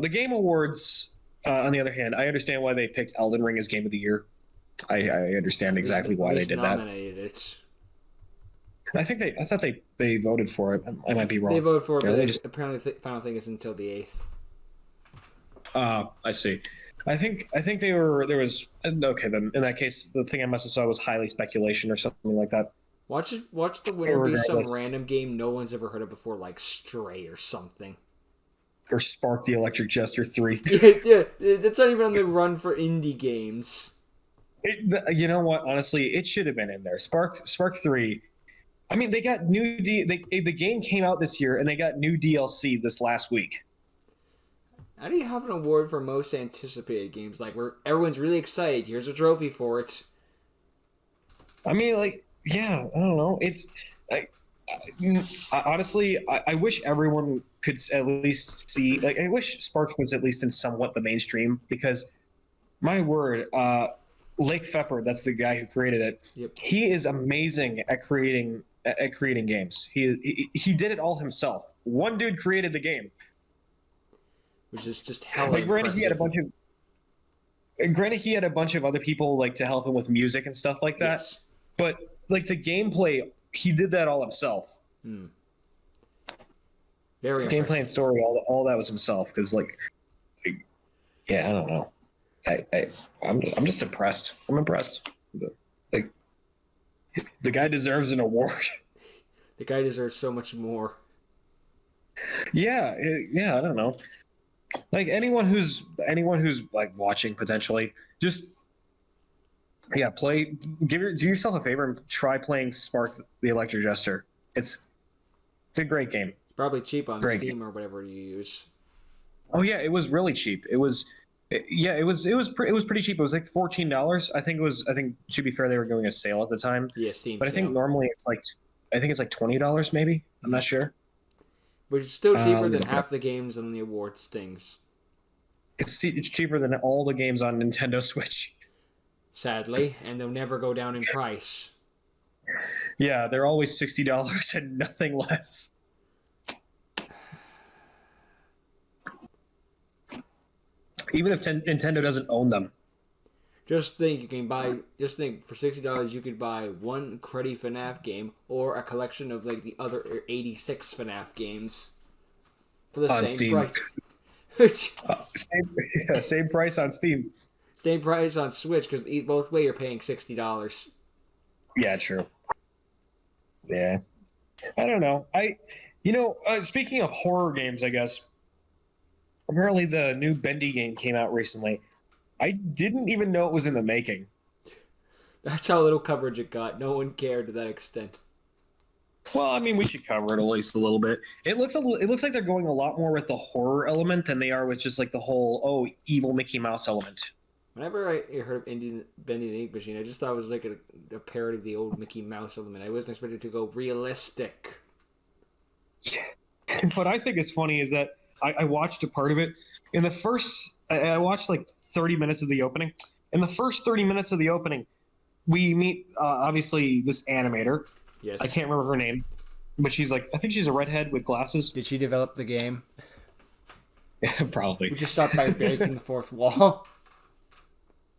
The Game Awards, on the other hand, I understand why they picked Elden Ring as Game of the Year. I understand exactly why they did that. Nominated it. I thought they voted for it. I might be wrong. They voted for it, but just, apparently the final thing is until the 8th. I see. I think there was okay then. In that case, the thing I must have saw was highly speculation or something like that. Watch the winner be some random game no one's ever heard of before, like Stray or something. Or Spark the Electric Jester 3. Yeah, that's not even on the run for indie games. You know what? Honestly, it should have been in there. Spark 3. I mean, they got new the game came out this year, and they got new DLC this last week. How do you have an award for most anticipated games? Like, where everyone's really excited. Here's a trophy for it. I mean, like, yeah, I don't know. It's honestly, I wish everyone could at least see. Like, I wish Sparks was at least in somewhat the mainstream, because my word, Lake Fepper, that's the guy who created it. Yep. He is amazing at creating games. He did it all himself. One dude created the game, which is just hella like, granted, impressive. he had a bunch of other people like to help him with music and stuff like that. Yes. But like the gameplay, he did that all himself. Very gameplay and story, all that was himself. Because yeah, I don't know. I'm just impressed. I'm impressed. Like, the guy deserves an award. The guy deserves so much more. Yeah, I don't know. Like, anyone who's like watching potentially, just do yourself a favor and try playing Spark the Electric Jester. It's a great game. It's probably cheap on Great Steam game. or whatever you use. Oh yeah, it was really cheap. It was pretty cheap. It was like $14. I think to be fair, they were going a sale at the time. Yeah, Steam. But I think normally it's like $20 maybe. I'm not sure. Which is still cheaper than half the games on the awards things. It's cheaper than all the games on Nintendo Switch. Sadly, and they'll never go down in price. Yeah, they're always $60 and nothing less. Even if Nintendo doesn't own them. Just think for $60 you could buy one cruddy FNAF game or a collection of like the other 86 FNAF games for the same Steam. price. Same price on Steam. Same price on Switch, because both way you're paying $60. Yeah, true. Yeah, I don't know. Speaking of horror games, I guess apparently the new Bendy game came out recently. I didn't even know it was in the making. That's how little coverage it got. No one cared to that extent. Well, I mean, we should cover it at least a little bit. It looks like they're going a lot more with the horror element than they are with just like the whole evil Mickey Mouse element. Whenever I heard of Bendy the Ink Machine, I just thought it was like a parody of the old Mickey Mouse element. I wasn't expecting it to go realistic. Yeah. What I think is funny is that I watched a part of it. I watched like 30 minutes of the opening. In the first 30 minutes of the opening, we meet, obviously, this animator. Yes. I can't remember her name, but I think she's a redhead with glasses. Did she develop the game? Probably. We just start by breaking the fourth wall.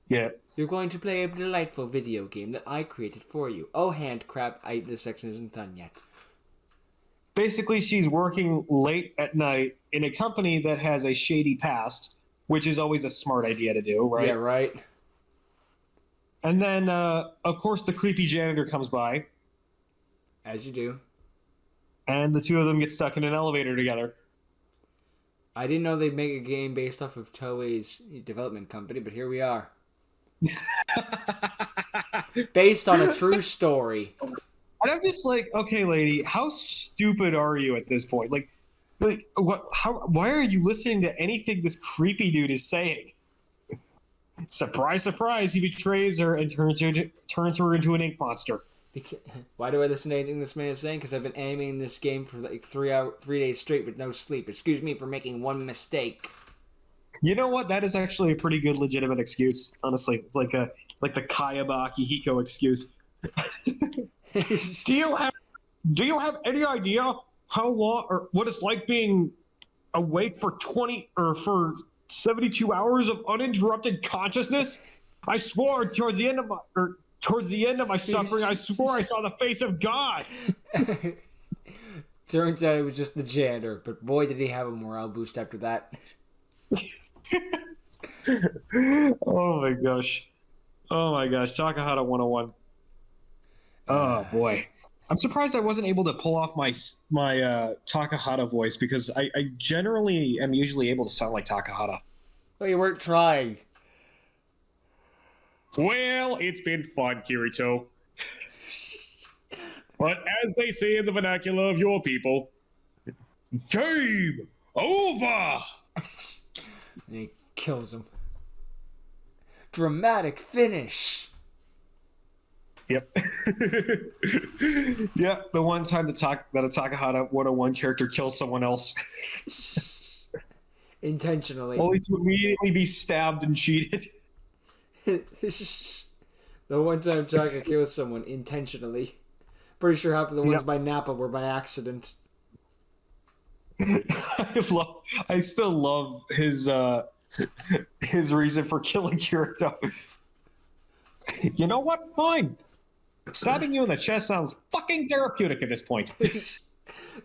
Yeah. You're going to play a delightful video game that I created for you. Oh, hand crap, this section isn't done yet. Basically, she's working late at night in a company that has a shady past, which is always a smart idea to do, right? Yeah, right. And then, of course, the creepy janitor comes by. As you do. And the two of them get stuck in an elevator together. I didn't know they'd make a game based off of Toei's development company, but here we are. Based on a true story. And I'm just like, okay, lady, how stupid are you at this point? Like what? Why are you listening to anything this creepy dude is saying? Surprise, surprise! He betrays her and turns her into an ink monster. Why do I listen to anything this man is saying? Because I've been animating this game for like 3 days straight with no sleep. Excuse me for making one mistake. You know what? That is actually a pretty good, legitimate excuse. Honestly, it's like the Kayaba Akihiko excuse. Do you have any idea how long or what it's like being awake for 72 hours of uninterrupted consciousness? I swore towards the end of my suffering, I swore I saw the face of God. Turns out it was just the janitor, but boy did he have a morale boost after that. Oh my gosh. Takahata101. Oh boy. I'm surprised I wasn't able to pull off my Takahata voice, because I generally am usually able to sound like Takahata. Well, you weren't trying. Well, it's been fun, Kirito. But as they say in the vernacular of your people, game over! And he kills him. Dramatic finish. Yep. Yep, the one time that a Takahata101 character kills someone else. Intentionally. Only to immediately be stabbed and cheated. The one time Taka kills someone intentionally. Pretty sure half of the ones by Nappa were by accident. I still love his reason for killing Kirito. You know what? Fine. Stabbing you in the chest sounds fucking therapeutic at this point.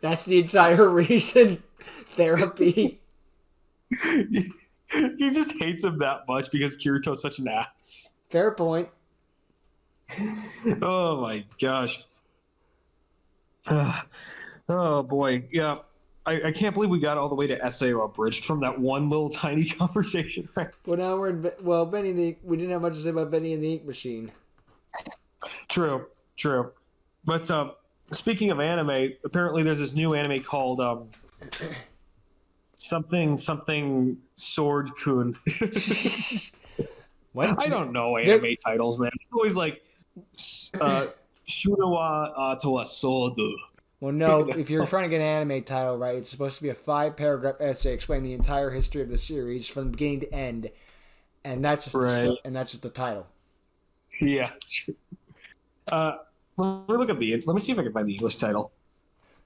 That's the entire reason. Therapy. He just hates him that much because Kirito's such an ass. Fair point. Oh my gosh. Oh boy. Yeah. I can't believe we got all the way to SAO abridged from that one little tiny conversation. Well, now we're in... Benny we didn't have much to say about Bendy and the Ink Machine. True. But speaking of anime, apparently there's this new anime called something Sword-Kun. What? I don't know anime titles, man. It's always like Shunawa to a Sword. Well, no, if you're trying to get an anime title right, it's supposed to be a 5-paragraph essay explaining the entire history of the series from beginning to end, and that's just the title. Yeah. Let me see if I can find the English title.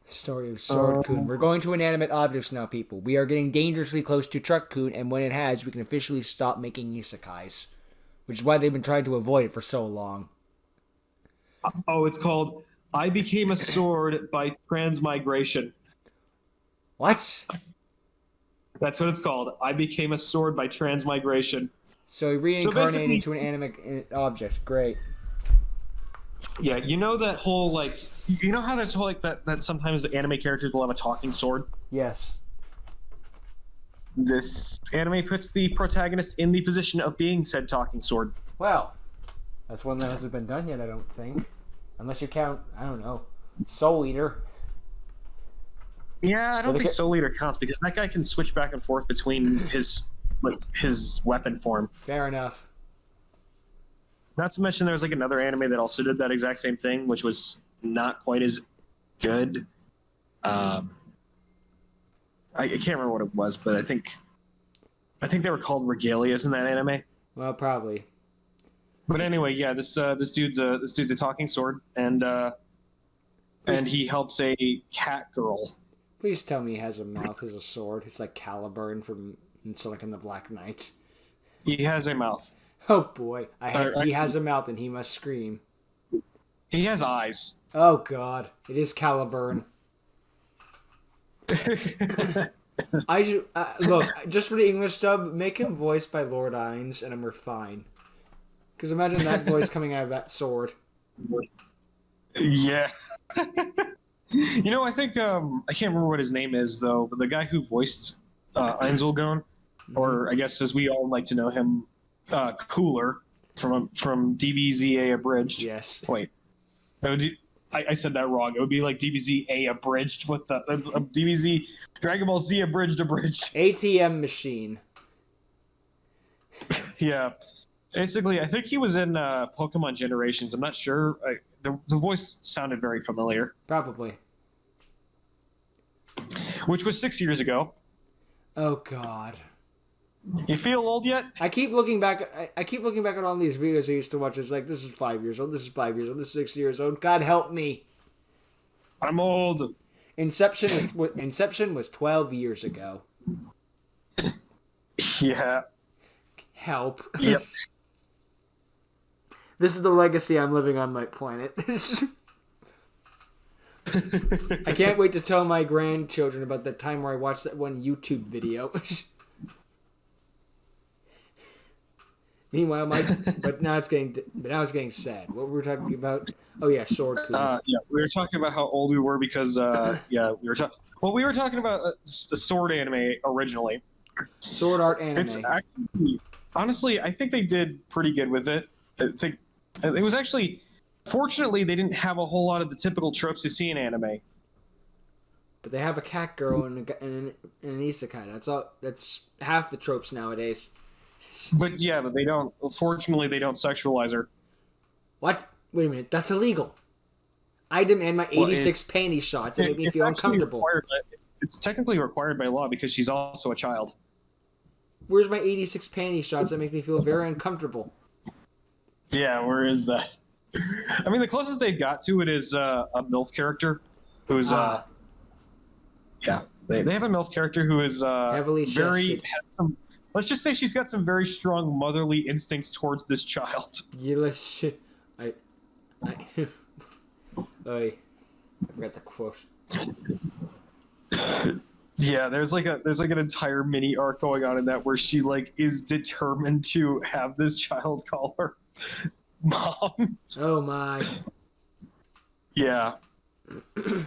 Story of Sword-Kun. We're going to inanimate objects now, people. We are getting dangerously close to Truck-Kun, and when it has, we can officially stop making isekais, which is why they've been trying to avoid it for so long. Oh, it's called I Became a Sword by Transmigration. What? That's what it's called. I Became a Sword by Transmigration. So he reincarnated into an animate object. Great. Yeah, you know that whole, like... You know how there's whole, like, that sometimes the anime characters will have a talking sword? Yes. This anime puts the protagonist in the position of being said talking sword. Well, that's one that hasn't been done yet, I don't think. Unless you count, I don't know, Soul Eater. Yeah, I don't think Soul Eater counts because that guy can switch back and forth between his weapon form. Fair enough. Not to mention there's like another anime that also did that exact same thing, which was not quite as good. I can't remember what it was, but I think they were called Regalias in that anime. Well, probably. But anyway, yeah, this dude's a talking sword, and he helps a cat girl. Please tell me he has a mouth as a sword. It's like Caliburn from Sonic and the Black Knight. He has a mouth. Oh boy, he has a mouth and he must scream. He has eyes. Oh god, it is Caliburn. Look, just for the English dub, make him voiced by Lord Ines, and we're fine. Because imagine that voice coming out of that sword. Yeah. You know, I think I can't remember what his name is though, but the guy who voiced Einzelgon, or I guess as we all like to know him, Cooler from DBZA Abridged. Yes. Wait, I said that wrong. It would be like DBZA Abridged with the DBZ Dragon Ball Z Abridged. ATM machine. Yeah. Basically, I think he was in Pokemon Generations. I'm not sure. The voice sounded very familiar. Probably. Which was 6 years ago. Oh god. You feel old yet? I keep looking back at all these videos I used to watch. It's like, this is 5 years old, this is 5 years old, this is 6 years old. God help me. I'm old. Inception was 12 years ago. Yeah. Help. Yep. This is the legacy I'm living on my planet. I can't wait to tell my grandchildren about the time where I watched that one YouTube video. Meanwhile, but now it's getting sad. What were we talking about? Oh yeah, Sword-Kun. Yeah, we were talking about how old we were because we were talking about the Sword anime originally. Sword art anime. It's actually, honestly, I think they did pretty good with it. I think it was actually, fortunately, they didn't have a whole lot of the typical tropes you see in anime. But they have a cat girl and an isekai. That's all. That's half the tropes nowadays. But they don't. Fortunately, they don't sexualize her. What? Wait a minute. That's illegal. I demand my 86 panty shots that make me feel uncomfortable. It's technically required by law because she's also a child. Where's my 86 panty shots that make me feel very uncomfortable? Yeah, where is that? I mean, the closest they got to it is a MILF character who's they have a MILF character who is heavily very handsome. Let's just say she's got some very strong motherly instincts towards this child. Yeah, I forgot the quote. Yeah, there's like an entire mini arc going on in that where she is determined to have this child call her mom. Oh my. Yeah.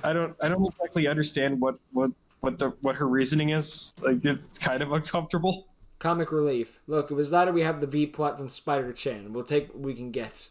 I don't exactly understand what her reasoning is. Like, it's kind of uncomfortable. Comic relief. Look, it was that or we have the B plot from Spider-Chan. We'll take what we can get.